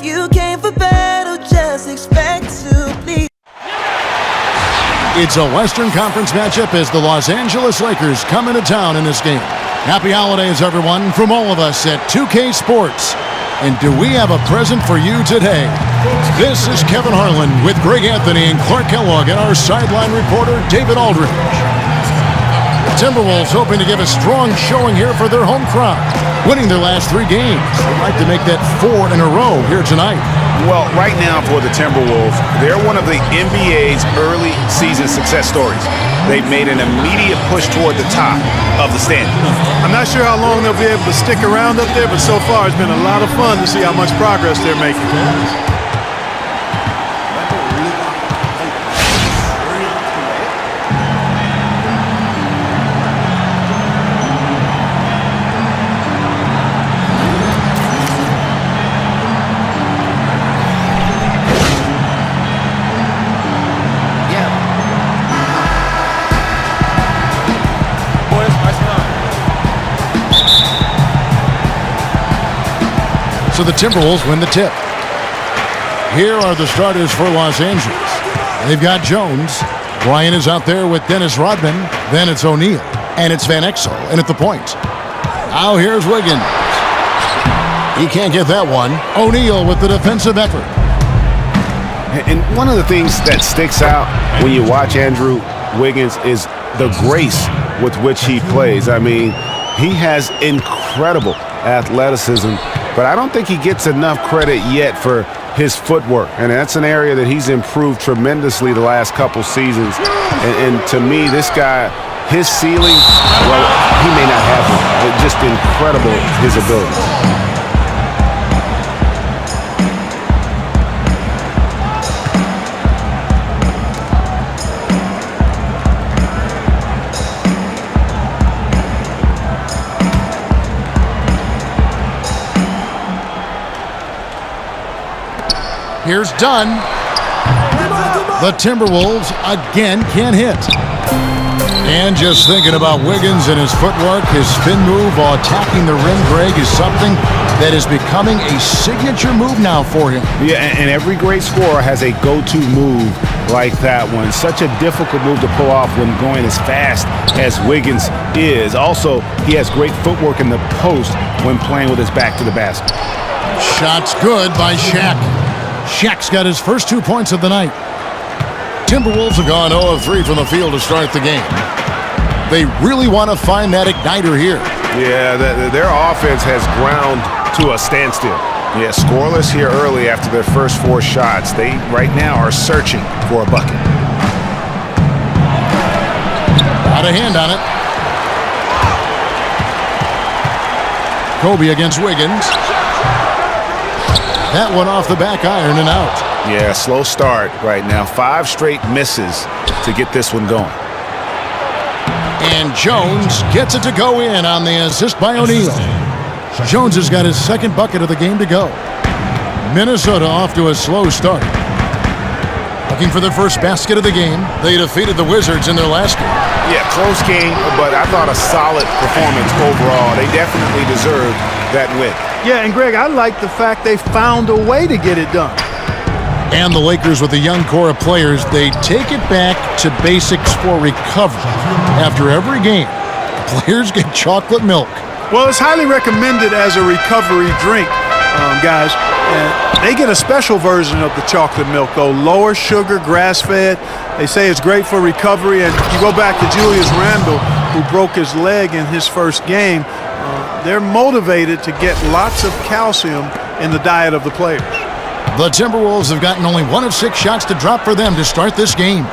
If you came for battle, just expect to bleed. It's a Western Conference matchup as the Los Angeles Lakers come into town in this game. Happy holidays, everyone, from all of us at 2K Sports. And do we have a present for you today? This is Kevin Harlan with Greg Anthony and Clark Kellogg and our sideline reporter, David Aldridge. The Timberwolves hoping to give a strong showing here for their home crowd, winning their last 3 games. They'd like to make that 4 in a row here tonight. Well, right now for the Timberwolves, they're one of the NBA's early season success stories. They've made an immediate push toward the top of the standings. I'm not sure how long they'll be able to stick around up there, but so far it's been a lot of fun to see how much progress they're making. So the Timberwolves win the tip. Here are the starters for Los Angeles. They've got Jones. Bryant is out there with Dennis Rodman. Then it's O'Neal. And it's Van Exel in at the point. Now here's Wiggins. He can't get that one. O'Neal with the defensive effort. And one of the things that sticks out when you watch Andrew Wiggins is the grace with which he plays. I mean, he has incredible athleticism, but I don't think he gets enough credit yet for his footwork. And that's an area that he's improved tremendously the last couple seasons. And to me, this guy, his ceiling, well, he may not have it. Just incredible, his ability. Here's Dunn. The Timberwolves again can't hit. And just thinking about Wiggins and his footwork, his spin move while attacking the rim, Greg, is something that is becoming a signature move now for him. Yeah, and every great scorer has a go-to move like that one. Such a difficult move to pull off when going as fast as Wiggins is. Also, he has great footwork in the post when playing with his back to the basket. Shot's good by Shaq. Shaq's got his first 2 points of the night. Timberwolves have gone 0 of 3 from the field to start the game. They really want to find that igniter here. Yeah, their offense has ground to a standstill. Yeah, scoreless here early after their first 4 shots. They, right now, are searching for a bucket. Got a hand on it. Kobe against Wiggins. That one off the back iron and out. Yeah, slow start right now. 5 straight misses to get this one going. And Jones gets it to go in on the assist by O'Neal. Jones has got his second bucket of the game to go. Minnesota off to a slow start. Looking for their first basket of the game. They defeated the Wizards in their last game. Yeah, close game, but I thought a solid performance overall. They definitely deserved that win. Yeah, and Greg, I like the fact they found a way to get it done. And the Lakers with a young core of players, they take it back to basics for recovery. After every game, players get chocolate milk. Well, it's highly recommended as a recovery drink, guys. And they get a special version of the chocolate milk, though. Lower sugar, grass-fed. They say it's great for recovery. And you go back to Julius Randle, who broke his leg in his first game. They're motivated to get lots of calcium in the diet of the players. The Timberwolves have gotten only 1 of 6 shots to drop for them to start this game.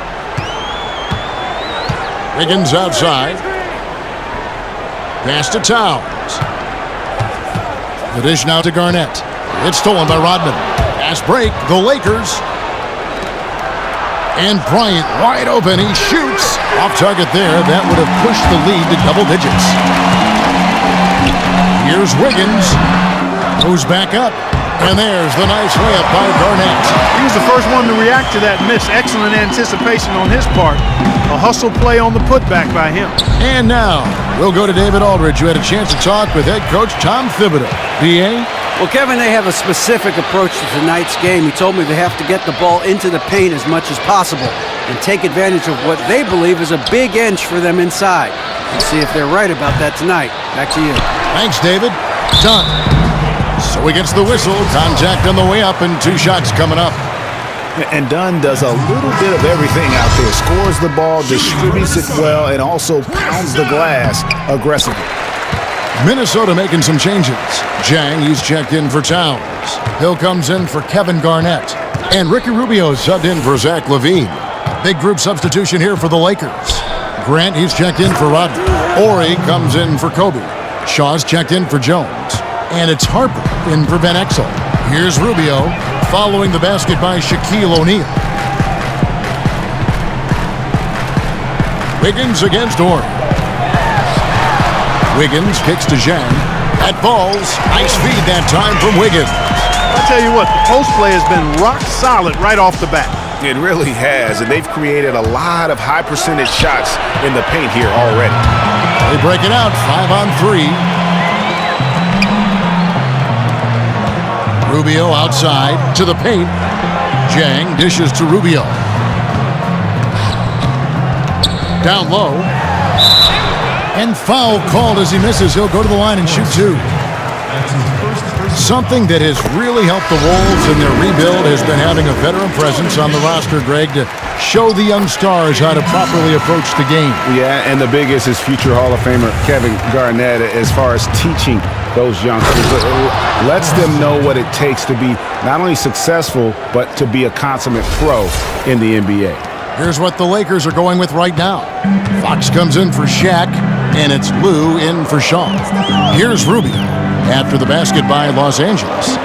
Wiggins outside. Pass to Towns. The dish now to Garnett. It's stolen by Rodman. Pass break, the Lakers. And Bryant wide open. He shoots. Off target there. That would have pushed the lead to double digits. Here's Wiggins. Goes back up. And there's the nice layup by Garnett. He was the first one to react to that miss. Excellent anticipation on his part. A hustle play on the putback by him. And now we'll go to David Aldridge, who had a chance to talk with head coach Tom Thibodeau. DA? Well, Kevin, they have a specific approach to tonight's game. He told me they have to get the ball into the paint as much as possible and take advantage of what they believe is a big inch for them inside. Let's see if they're right about that tonight. Back to you. Thanks, David. Done. So he gets the whistle. Contact on the way up and 2 shots coming up. And Dunn does a little bit of everything out there. Scores the ball, distributes it well, and also pounds the glass aggressively. Minnesota making some changes. Jang, he's checked in for Towns. Hill comes in for Kevin Garnett. And Ricky Rubio subbed in for Zach LaVine. Big group substitution here for the Lakers. Grant, he's checked in for Rodney. Ori comes in for Kobe. Shaw's checked in for Jones. And it's Harper in for Ben Exel. Here's Rubio, following the basket by Shaquille O'Neal. Wiggins against Ori. Wiggins kicks to Zhang. That falls. Nice feed that time from Wiggins. I'll tell you what, the post play has been rock solid right off the bat. It really has, and they've created a lot of high percentage shots in the paint here already. They break it out, 5-on-3. Rubio outside to the paint. Zhang dishes to Rubio. Down low. And foul called as he misses. He'll go to the line and shoot 2. Something that has really helped the Wolves in their rebuild has been having a veteran presence on the roster, Greg, to show the young stars how to properly approach the game. Yeah, and the biggest is future Hall of Famer Kevin Garnett as far as teaching those youngsters. Lets them know what it takes to be not only successful, but to be a consummate pro in the NBA. Here's what the Lakers are going with right now. Fox comes in for Shaq, and it's Lou in for Shaw. Here's Rubio after the basket by Los Angeles.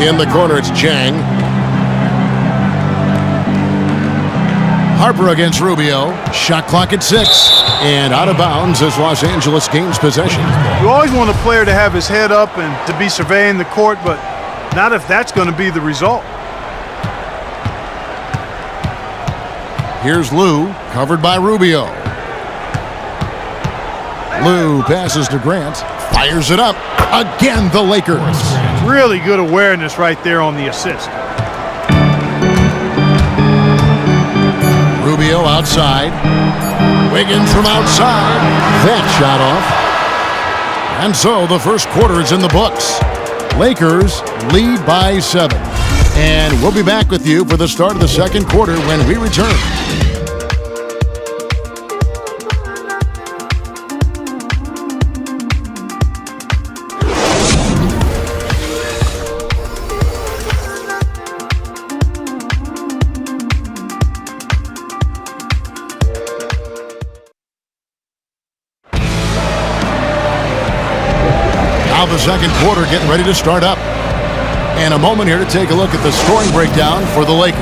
In the corner, it's Zhang. Harper against Rubio. Shot clock at 6. And out of bounds as Los Angeles gains possession. You always want a player to have his head up and to be surveying the court, but not if that's going to be the result. Here's Lou, covered by Rubio. Lou passes to Grant, fires it up. Again, the Lakers. Really good awareness right there on the assist. Rubio outside. Wiggins from outside. That shot off. And so the first quarter is in the books. Lakers lead by 7. And we'll be back with you for the start of the second quarter when we return. Now the second quarter getting ready to start up. And a moment here to take a look at the scoring breakdown for the Lakers.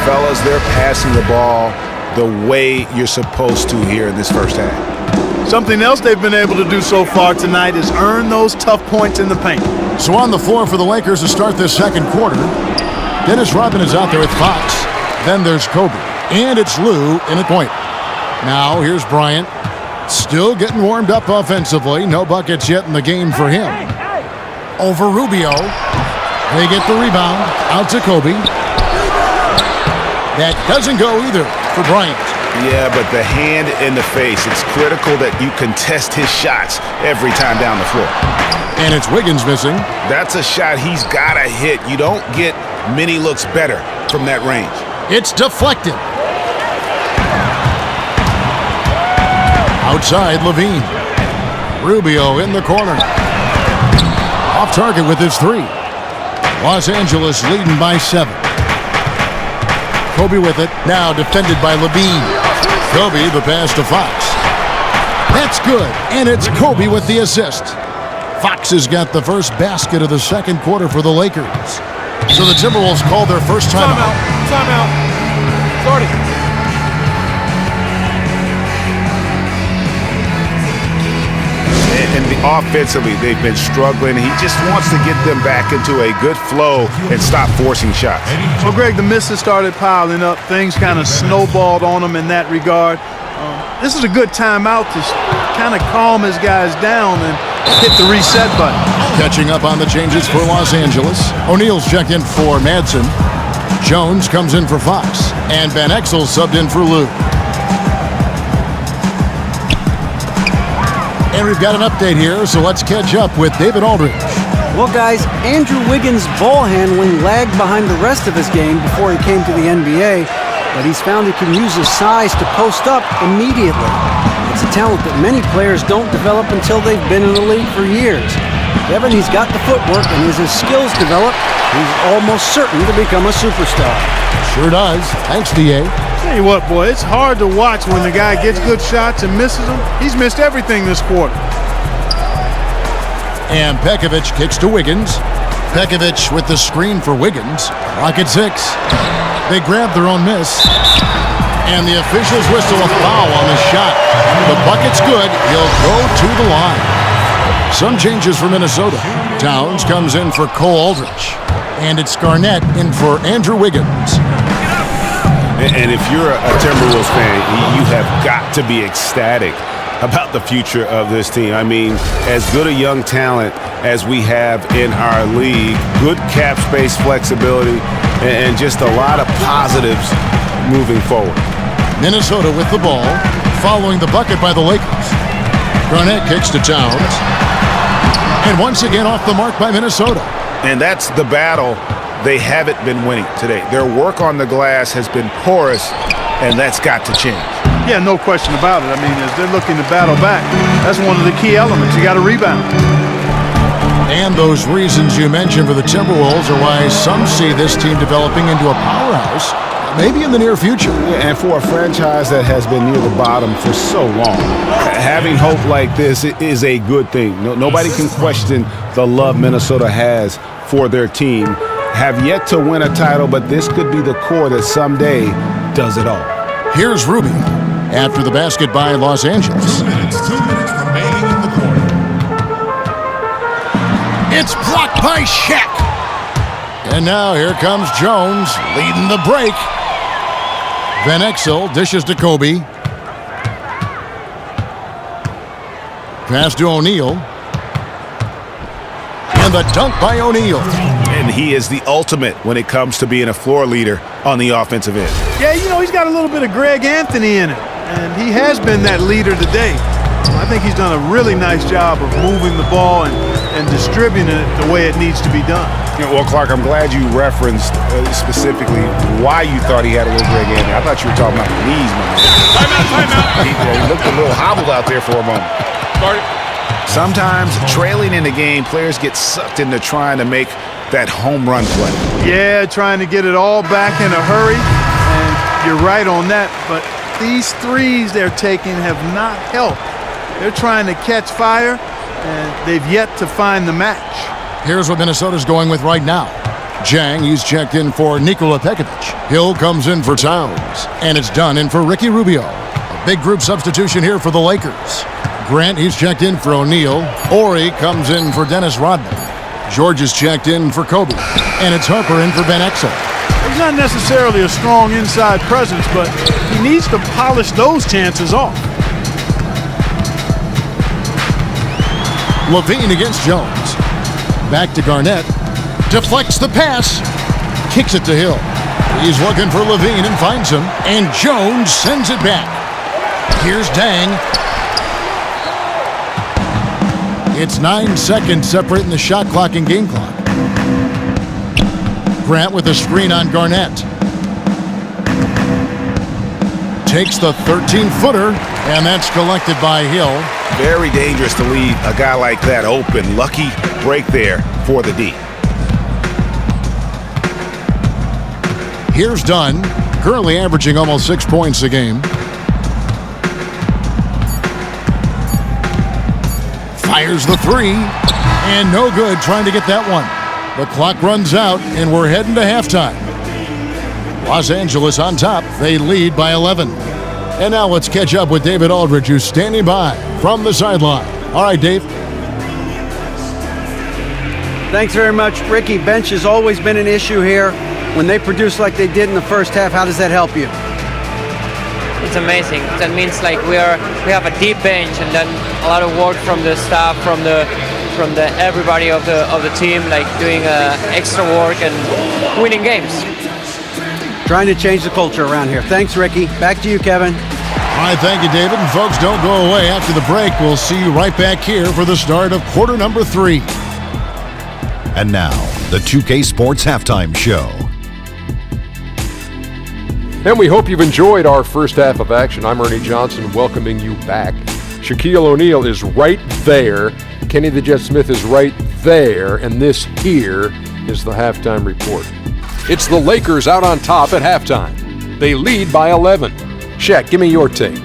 Fellas, they're passing the ball the way you're supposed to here in this first half. Something else they've been able to do so far tonight is earn those tough points in the paint. So on the floor for the Lakers to start this second quarter, Dennis Rodman is out there with Fox. Then there's Kobe. And it's Lou in at point. Now here's Bryant. Still getting warmed up offensively. No buckets yet in the game for him. Over Rubio. They get the rebound. Out to Kobe. That doesn't go either for Bryant. Yeah, but the hand in the face. It's critical that you contest his shots every time down the floor. And it's Wiggins missing. That's a shot he's got to hit. You don't get many looks better from that range. It's deflected. Outside, LaVine. Rubio in the corner. Off target with his 3. Los Angeles leading by 7. Kobe with it. Now defended by LaVine. Kobe the pass to Fox. That's good. And it's Kobe with the assist. Fox has got the first basket of the second quarter for the Lakers. So the Timberwolves call their first timeout. Timeout. Starting. And offensively, they've been struggling. He just wants to get them back into a good flow and stop forcing shots. Well, Greg, the misses started piling up. Things kind of snowballed on him in that regard. This is a good timeout to kind of calm his guys down and hit the reset button. Catching up on the changes for Los Angeles. O'Neal's checked in for Madsen. Jones comes in for Fox. And Van Exel subbed in for Lou. And we've got an update here, so let's catch up with David Aldridge. Well, guys, Andrew Wiggins' ball handling lagged behind the rest of his game before he came to the NBA, but he's found he can use his size to post up immediately. It's a talent that many players don't develop until they've been in the league for years. Kevin, he's got the footwork, and as his skills develop, he's almost certain to become a superstar. Sure does. Thanks, D.A. Tell you what, boy, it's hard to watch when the guy gets good shots and misses them. He's missed everything this quarter. And Pekovic kicks to Wiggins. Pekovic with the screen for Wiggins. Clock at 6. They grab their own miss. And the officials whistle a foul on the shot. The bucket's good. He'll go to the line. Some changes for Minnesota. Towns comes in for Cole Aldrich. And it's Garnett in for Andrew Wiggins. And if you're a Timberwolves fan, you have got to be ecstatic about the future of this team. I mean, as good a young talent as we have in our league, good cap space flexibility, and just a lot of positives moving forward. Minnesota with the ball, following the bucket by the Lakers. Garnett kicks to Towns. And once again off the mark by Minnesota. And that's the battle they haven't been winning today. Their work on the glass has been porous, and that's got to change. Yeah, no question about it. I mean, as they're looking to battle back, that's one of the key elements. You got to rebound. And those reasons you mentioned for the Timberwolves are why some see this team developing into a powerhouse, maybe in the near future. Yeah, and for a franchise that has been near the bottom for so long, having hope like this is a good thing. Nobody can question the love Minnesota has for their team. Have yet to win a title, but this could be the core that someday does it all. Here's Rubio after the basket by Los Angeles. 2 minutes remaining in the quarter. It's blocked by Shaq. And now here comes Jones leading the break. Van Exel dishes to Kobe. Pass to O'Neal. And the dunk by O'Neal. And he is the ultimate when it comes to being a floor leader on the offensive end. Yeah, you know, he's got a little bit of Greg Anthony in him, and he has been that leader today. I think he's done a really nice job of moving the ball and distributing it the way it needs to be done. Yeah, well, Clark, I'm glad you referenced specifically why you thought he had a little Greg Anthony. I thought you were talking about the knees, man. Timeout. He looked a little hobbled out there for a moment. Sometimes trailing in the game, players get sucked into trying to make that home run play. Yeah, trying to get it all back in a hurry, and you're right on that, but these threes they're taking have not helped. They're trying to catch fire, and they've yet to find the match. Here's what Minnesota's going with right now. Jang, he's checked in for Nikola Pekovic. Hill comes in for Towns. And it's done in for Ricky Rubio. A big group substitution here for the Lakers. Grant, he's checked in for O'Neal. Ori comes in for Dennis Rodman. George is checked in for Kobe. And it's Harper in for Van Exel. He's not necessarily a strong inside presence, but he needs to polish those chances off. Levine against Jones. Back to Garnett. Deflects the pass. Kicks it to Hill. He's looking for Levine and finds him. And Jones sends it back. Here's Dang. It's 9 seconds separating the shot clock and game clock. Grant with a screen on Garnett. Takes the 13-footer, and that's collected by Hill. Very dangerous to leave a guy like that open. Lucky break there for the D. Here's Dunn, currently averaging almost 6 points a game. Fires the three, and no good trying to get that one. The clock runs out, and we're heading to halftime. Los Angeles on top. They lead by 11. And now let's catch up with David Aldridge, who's standing by from the sideline. All right, Dave. Thanks very much, Ricky. Bench has always been an issue here. When they produce like they did in the first half, how does that help you? It's amazing. That means like we have a deep bench, and then a lot of work from the staff, from the from everybody of the team, like doing extra work and winning games. Trying to change the culture around here. Thanks, Ricky. Back to you, Kevin. All right, thank you, David. And folks, don't go away. After the break, we'll see you right back here for the start of quarter number 3. And now, the 2K Sports Halftime Show. And we hope you've enjoyed our first half of action. I'm Ernie Johnson, welcoming you back. Shaquille O'Neal is right there. Kenny the Jet Smith is right there. And this here is the halftime report. It's the Lakers out on top at halftime. They lead by 11. Shaq, give me your take.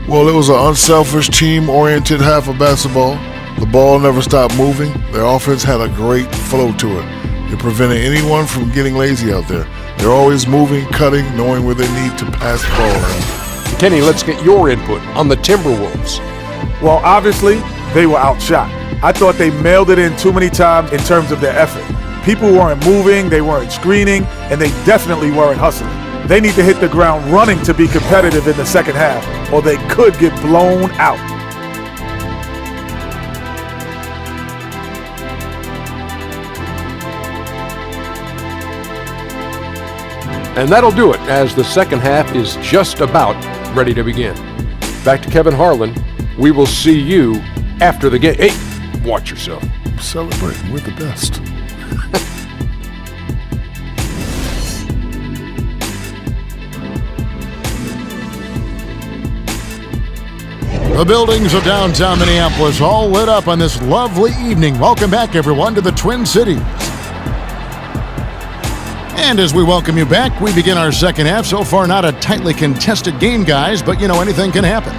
Well, it was an unselfish, team-oriented half of basketball. The ball never stopped moving. Their offense had a great flow to it. It prevented anyone from getting lazy out there. They're always moving, cutting, knowing where they need to pass the ball around. Kenny, let's get your input on the Timberwolves. Well, obviously, they were outshot. I thought they mailed it in too many times in terms of their effort. People weren't moving, they weren't screening, and they definitely weren't hustling. They need to hit the ground running to be competitive in the second half, or they could get blown out. And that'll do it, as the second half is just about ready to begin. Back to Kevin Harlan. We will see you after the game. Hey, watch yourself. Celebrating, we're the best. The buildings of downtown Minneapolis all lit up on this lovely evening. Welcome back, everyone, to the Twin Cities. And as we welcome you back, we begin our second half. So far, not a tightly contested game, guys, but, anything can happen.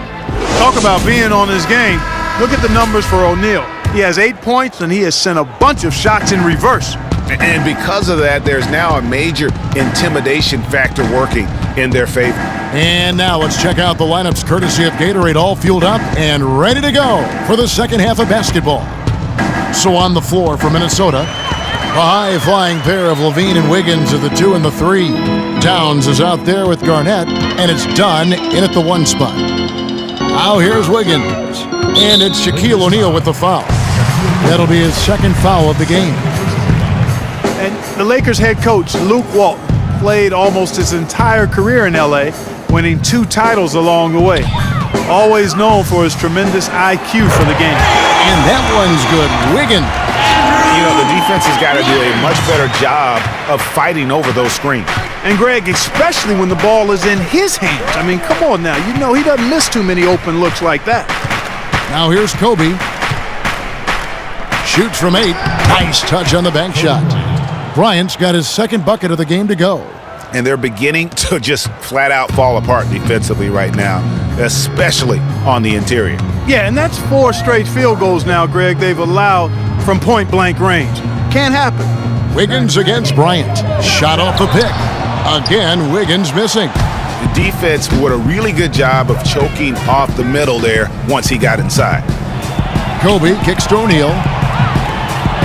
Talk about being on his game. Look at the numbers for O'Neal. He has 8 points, and he has sent a bunch of shots in reverse. And because of that, there's now a major intimidation factor working in their favor. And now let's check out the lineups courtesy of Gatorade, all fueled up and ready to go for the second half of basketball. So on the floor for Minnesota, a high-flying pair of Levine and Wiggins at the 2 and the 3. Towns is out there with Garnett, and it's done in at the 1 spot. Now here's Wiggins, and it's Shaquille O'Neal with the foul. That'll be his second foul of the game. And the Lakers head coach, Luke Walton, played almost his entire career in L.A., winning 2 titles along the way. Always known for his tremendous IQ for the game. And that one's good. Wiggins. The defense has got to do a much better job of fighting over those screens. And Greg, especially when the ball is in his hands. I mean, come on now. He doesn't miss too many open looks like that. Now here's Kobe. Shoots from 8. Nice touch on the bank shot. Bryant's got his second bucket of the game to go. And they're beginning to just flat out fall apart defensively right now, especially on the interior. Yeah, and that's 4 straight field goals now, Greg, they've allowed from point-blank range. Can't happen. Wiggins against Bryant. Shot off the pick. Again, Wiggins missing. The defense did a really good job of choking off the middle there once he got inside. Kobe kicks to O'Neal.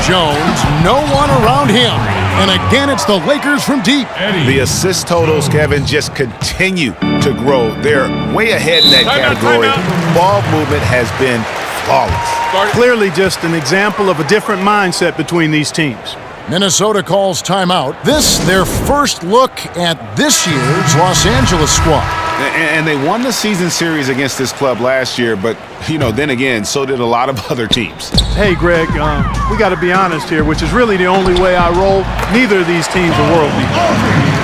Jones, no one around him. And again, it's the Lakers from deep. The assist totals, Kevin, just continue to grow. They're way ahead in that category. Ball movement has been flawless. Clearly just an example of a different mindset between these teams. Minnesota calls timeout. This, their first look at this year's Los Angeles squad. And they won the season series against this club last year, but, then again, so did a lot of other teams. Hey, Greg, we got to be honest here, which is really the only way I roll. Neither of these teams are world beaters.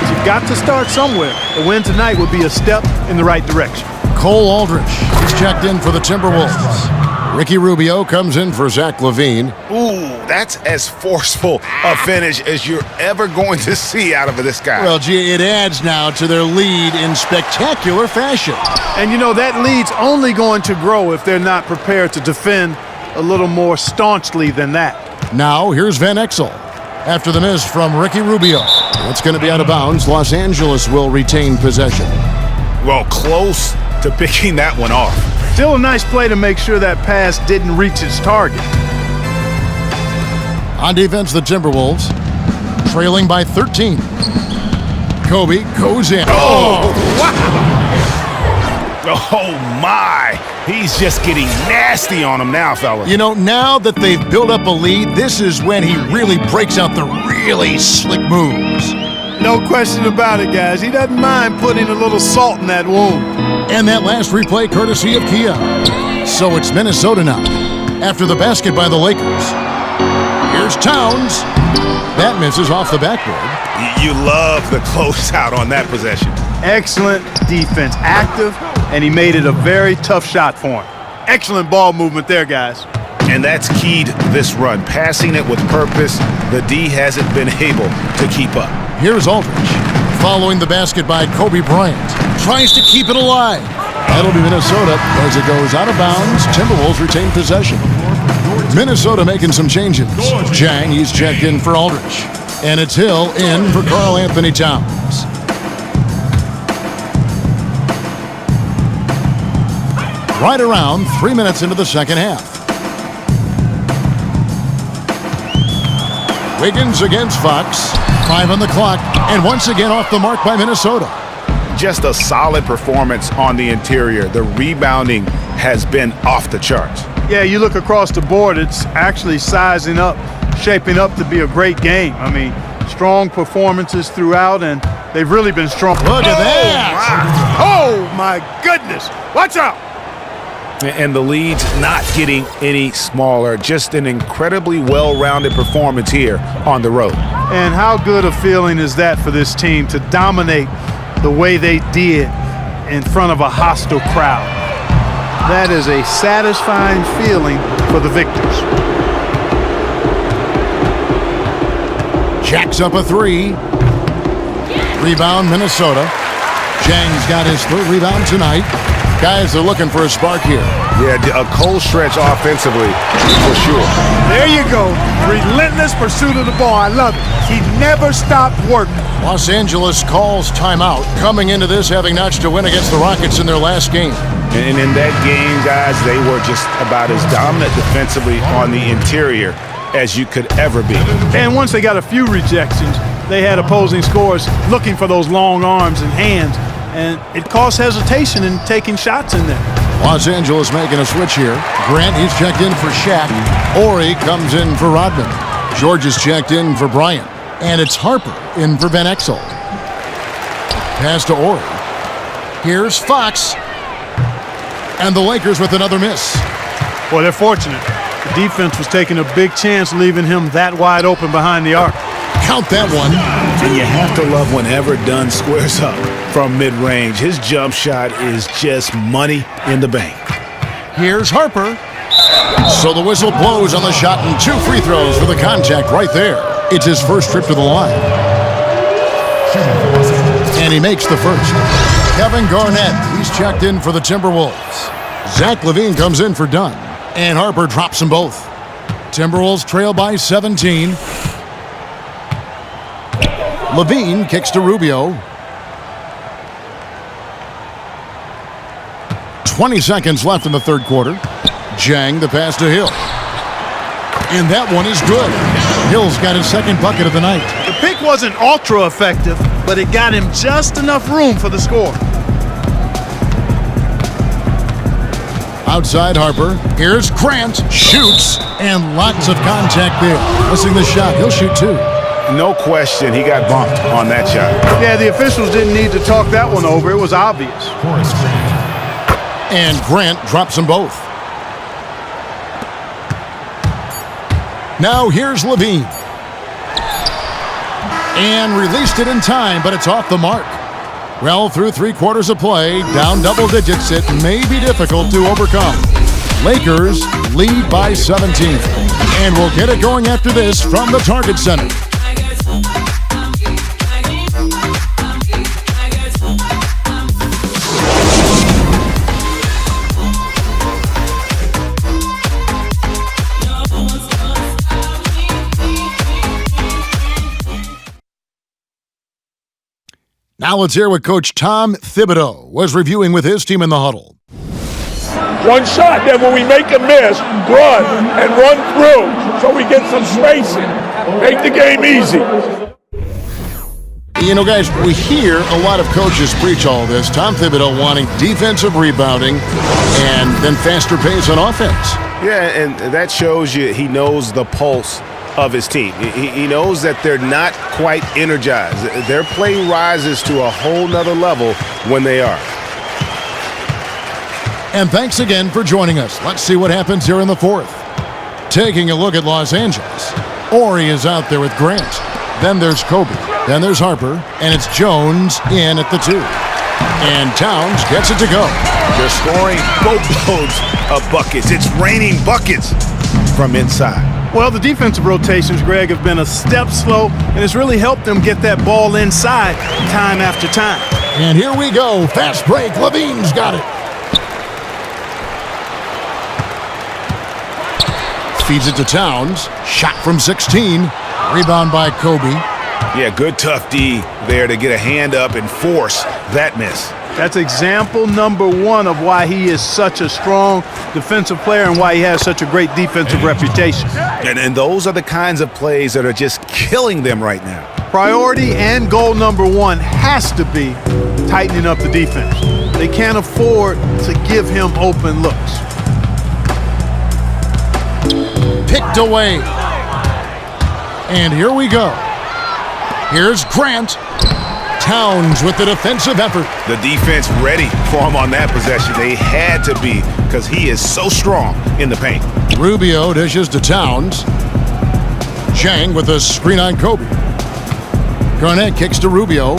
But you've got to start somewhere. A win tonight would be a step in the right direction. Cole Aldrich is checked in for the Timberwolves. Ricky Rubio comes in for Zach LaVine. Ooh, that's as forceful a finish as you're ever going to see out of this guy. Well, gee, it adds now to their lead in spectacular fashion. And that lead's only going to grow if they're not prepared to defend a little more staunchly than that. Now, here's Van Exel. After the miss from Ricky Rubio. It's going to be out of bounds. Los Angeles will retain possession. Well, close to picking that one off. Still a nice play to make sure that pass didn't reach its target. On defense, the Timberwolves trailing by 13. Kobe goes in. Oh, wow. Oh, my. He's just getting nasty on him now, fella. You know, now that they've built up a lead, this is when he really breaks out the really slick moves. No question about it, guys. He doesn't mind putting a little salt in that wound. And that last replay courtesy of Kia. So it's Minnesota now, after the basket by the Lakers. Here's Towns. That misses off the backboard. You love the closeout on that possession. Excellent defense, active, and he made it a very tough shot for him. Excellent ball movement there, guys. And that's keyed this run. Passing it with purpose, the D hasn't been able to keep up. Here's Aldridge, following the basket by Kobe Bryant. Tries to keep it alive. That'll be Minnesota as it goes out of bounds. Timberwolves retain possession. Minnesota making some changes. Jang, he's checked in for Aldridge. And it's Hill in for Karl Anthony Towns. Right around 3 minutes into the second half. Wiggins against Fox. 5 on the clock. And once again off the mark by Minnesota. Just a solid performance on the interior. The rebounding has been off the charts. Yeah, you look across the board, it's actually sizing up, shaping up to be a great game. I mean, strong performances throughout, and they've really been strong. Look at that! Oh, my goodness. Watch out! And the lead's not getting any smaller. Just an incredibly well-rounded performance here on the road. And how good a feeling is that for this team to dominate the way they did in front of a hostile crowd? That is a satisfying feeling for the victors. Jacks up a 3. Rebound, Minnesota. Jang's got his 3rd rebound tonight. Guys are looking for a spark here. Yeah, a cold stretch offensively, for sure. There you go. Relentless pursuit of the ball. I love it. He never stopped working. Los Angeles calls timeout, coming into this having notched a win against the Rockets in their last game. And in that game, guys, they were just about as dominant defensively on the interior as you could ever be. And once they got a few rejections, they had opposing scorers looking for those long arms and hands, and it caused hesitation in taking shots in there. Los Angeles making a switch here. Grant, he's checked in for Shaq. Ori comes in for Rodman. George is checked in for Bryant. And it's Harper in for Van Exel. Pass to Ori. Here's Fox. And the Lakers with another miss. Well, they're fortunate. The defense was taking a big chance leaving him that wide open behind the arc. Count that one. And you have to love whenever Dunn squares up from mid-range. His jump shot is just money in the bank. Here's Harper. So the whistle blows on the shot and 2 free throws for the contact right there. It's his first trip to the line. And he makes the first. Kevin Garnett, he's checked in for the Timberwolves. Zach LaVine comes in for Dunn. And Harper drops them both. Timberwolves trail by 17. LaVine kicks to Rubio. 20 seconds left in the third quarter. Jang, the pass to Hill. And that one is good. Hill's got his second bucket of the night. The pick wasn't ultra effective, but it got him just enough room for the score. Outside Harper. Here's Grant. Shoots. And lots of contact there. Missing the shot. He'll shoot 2. No question, he got bumped on that shot. Yeah, the officials didn't need to talk that one over. It was obvious. And Grant drops them both. Now here's LaVine. And released it in time, but it's off the mark. Well, through 3 quarters of play, down double digits, it may be difficult to overcome. Lakers lead by 17. And we'll get it going after this from the Target Center. Now let's hear what Coach Tom Thibodeau was reviewing with his team in the huddle. One shot, then when we make a miss, run and run through so we get some spacing. Make the game easy. You know, guys, we hear a lot of coaches preach all this. Tom Thibodeau wanting defensive rebounding and then faster pace on offense. Yeah, and that shows you he knows the pulse of his team. He knows that they're not quite energized. Their play rises to a whole nother level when they are. And thanks again for joining us. Let's see what happens here in the fourth. Taking a look at Los Angeles. Ori is out there with Grant. Then there's Kobe. Then there's Harper. And it's Jones in at the 2. And Towns gets it to go. They're scoring boatloads of buckets. It's raining buckets from inside. Well, the defensive rotations, Greg, have been a step slow, and it's really helped them get that ball inside time after time. And here we go. Fast break. Levine's got it. Feeds it to Towns. Shot from 16. Rebound by Kobe. Yeah, good tough D there to get a hand up and force that miss. That's example number 1 of why he is such a strong defensive player and why he has such a great defensive reputation. And those are the kinds of plays that are just killing them right now. Priority and goal number 1 has to be tightening up the defense. They can't afford to give him open looks. Picked away. And here we go. Here's Grant. Towns with the defensive effort. The defense ready for him on that possession. They had to be because he is so strong in the paint. Rubio dishes to Towns. Chang with a screen on Kobe. Garnett kicks to Rubio.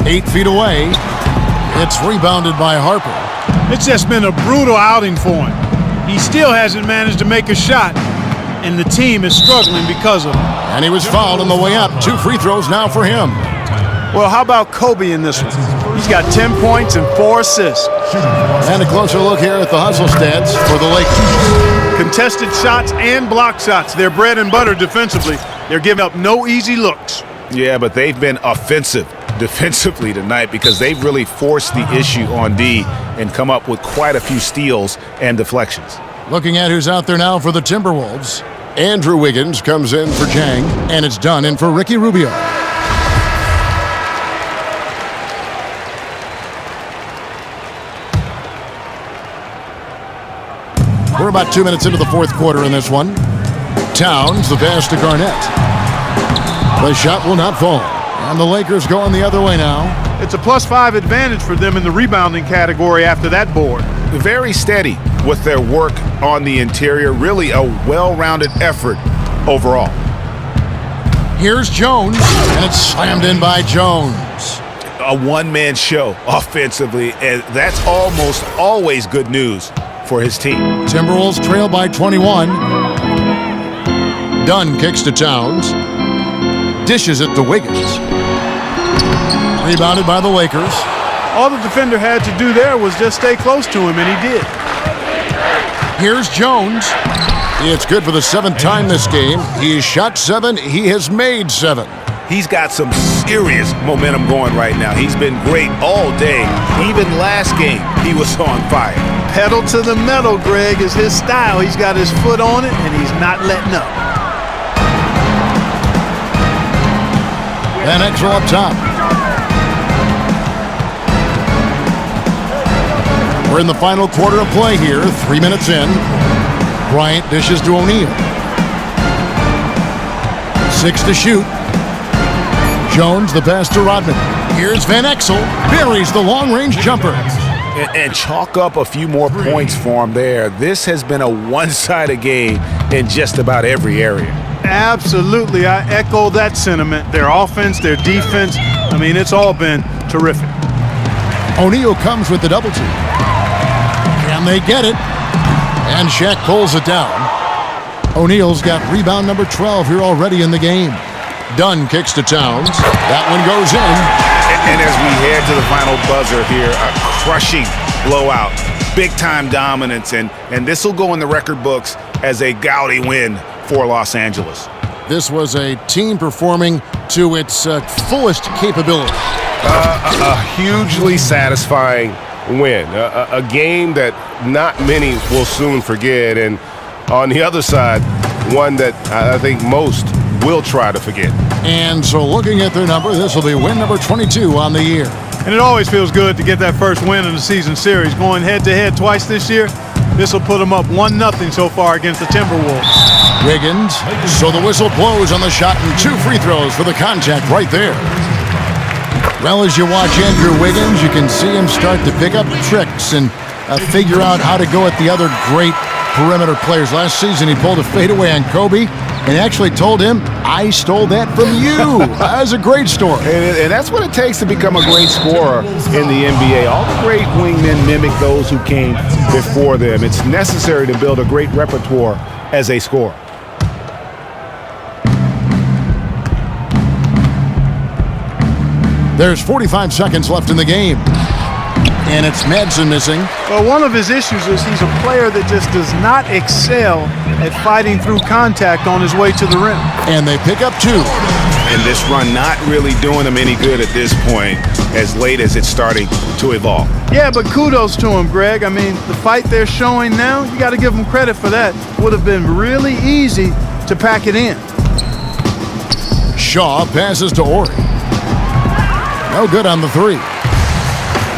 8 feet away. It's rebounded by Harper. It's just been a brutal outing for him. He still hasn't managed to make a shot, and the team is struggling because of it. And he was fouled on the way up. 2 free throws now for him. Well, how about Kobe in this one? He's got 10 points and 4 assists. And a closer look here at the hustle stats for the Lakers. Contested shots and block shots. They're bread and butter defensively. They're giving up no easy looks. Yeah, but they've been offensive defensively tonight because they've really forced the issue on D and come up with quite a few steals and deflections. Looking at who's out there now for the Timberwolves. Andrew Wiggins comes in for Chang, and it's done in for Ricky Rubio. We're about 2 minutes into the fourth quarter in this one. Towns, the pass to Garnett. The shot will not fall. And the Lakers going the other way now. It's a +5 advantage for them in the rebounding category after that board. Very steady with their work on the interior. Really a well-rounded effort overall. Here's Jones, and it's slammed in by Jones. A one-man show offensively, and that's almost always good news for his team. Timberwolves trail by 21. Dunn kicks to Towns. Dishes it to Wiggins. Rebounded by the Lakers. All the defender had to do there was just stay close to him, and he did. Here's Jones. It's good for the 7th time this game. He shot 7. He has made 7. He's got some serious momentum going right now. He's been great all day. Even last game, he was on fire. Pedal to the metal, Greg, is his style. He's got his foot on it, and he's not letting up. Van Exel up top. We're in the final quarter of play here. 3 minutes in. Bryant dishes to O'Neal. 6 to shoot. Jones the pass to Rodman. Here's Van Exel. Buries the long-range jumper. And chalk up a few more points for him there. This has been a one-sided game in just about every area. Absolutely. I echo that sentiment. Their offense, their defense, I mean, it's all been terrific. O'Neal comes with the double team. Can they get it? And Shaq pulls it down. O'Neal's got rebound number 12 here already in the game. Dunn kicks to Towns. That one goes in. And as we head to the final buzzer here, a crushing blowout. Big-time dominance, and this will go in the record books as a gaudy win for Los Angeles. This was a team performing to its fullest capability. A hugely satisfying win. A game that not many will soon forget. And on the other side, one that I think most will try to forget. And so looking at their number, this will be win number 22 on the year. And it always feels good to get that first win in the season series. Going head-to-head twice this year, this will put them up 1-0 so far against the Timberwolves. Wiggins, so the whistle blows on the shot and 2 free throws for the contact right there. Well, as you watch Andrew Wiggins, you can see him start to pick up tricks and figure out how to go at the other great perimeter players. Last season, he pulled a fadeaway on Kobe and actually told him, I stole that from you. That was a great story. And that's what it takes to become a great scorer in the NBA. All the great wingmen mimic those who came before them. It's necessary to build a great repertoire as a scorer. There's 45 seconds left in the game. And it's Madsen missing. Well, one of his issues is he's a player that just does not excel at fighting through contact on his way to the rim. And they pick up 2. And this run not really doing him any good at this point, as late as it's starting to evolve. Yeah, but kudos to him, Greg. I mean, the fight they're showing now, you got to give them credit for that. Would have been really easy to pack it in. Shaw passes to Ori. No good on the 3.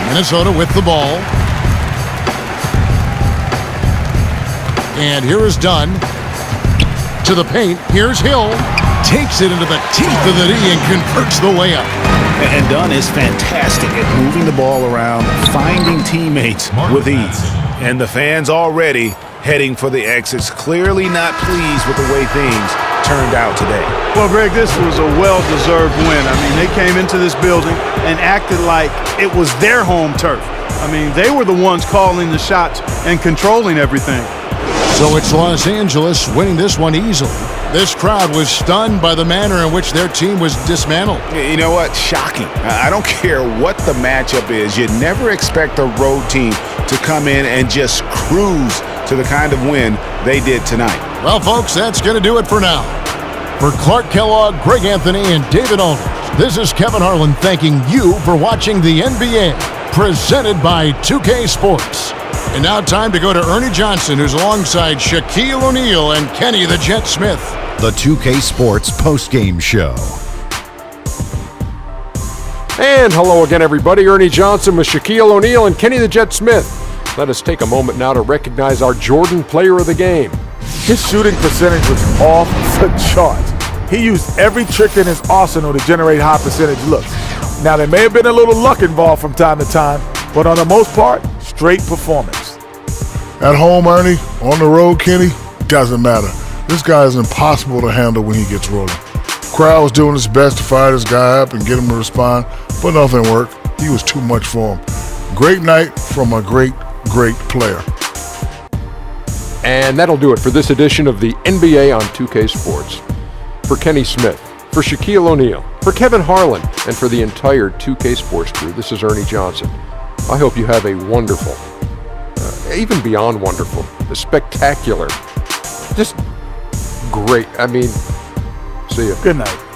Minnesota with the ball. And here is Dunn to the paint. Here's Hill. Takes it into the teeth of the knee and converts the layup. And Dunn is fantastic at moving the ball around, finding teammates with ease. And the fans already heading for the exits, clearly not pleased with the way things turned out today. Well, Greg, this was a well-deserved win. I mean, they came into this building and acted like it was their home turf. I mean, they were the ones calling the shots and controlling everything. So it's Los Angeles winning this one easily. This crowd was stunned by the manner in which their team was dismantled. You know what? Shocking. I don't care what the matchup is. You never expect a road team to come in and just cruise to the kind of win they did tonight. Well, folks, that's going to do it for now. For Clark Kellogg, Greg Anthony, and David Aldridge, this is Kevin Harlan thanking you for watching the NBA, presented by 2K Sports. And now time to go to Ernie Johnson, who's alongside Shaquille O'Neal and Kenny the Jet Smith. The 2K Sports postgame show. And hello again, everybody. Ernie Johnson with Shaquille O'Neal and Kenny the Jet Smith. Let us take a moment now to recognize our Jordan Player of the Game. His shooting percentage was off the charts. He used every trick in his arsenal to generate high percentage looks. Now, there may have been a little luck involved from time to time, but on the most part, straight performance. At home, Ernie, on the road, Kenny, doesn't matter. This guy is impossible to handle when he gets rolling. Crowd was doing his best to fire this guy up and get him to respond, but nothing worked. He was too much for him. Great night from a great player. And that'll do it for this edition of the NBA on 2K Sports. For Kenny Smith, for Shaquille O'Neal, for Kevin Harlan, and for the entire 2K Sports crew, this is Ernie Johnson. I hope you have a wonderful, even beyond wonderful, a spectacular, just great. I mean, see you. Good night.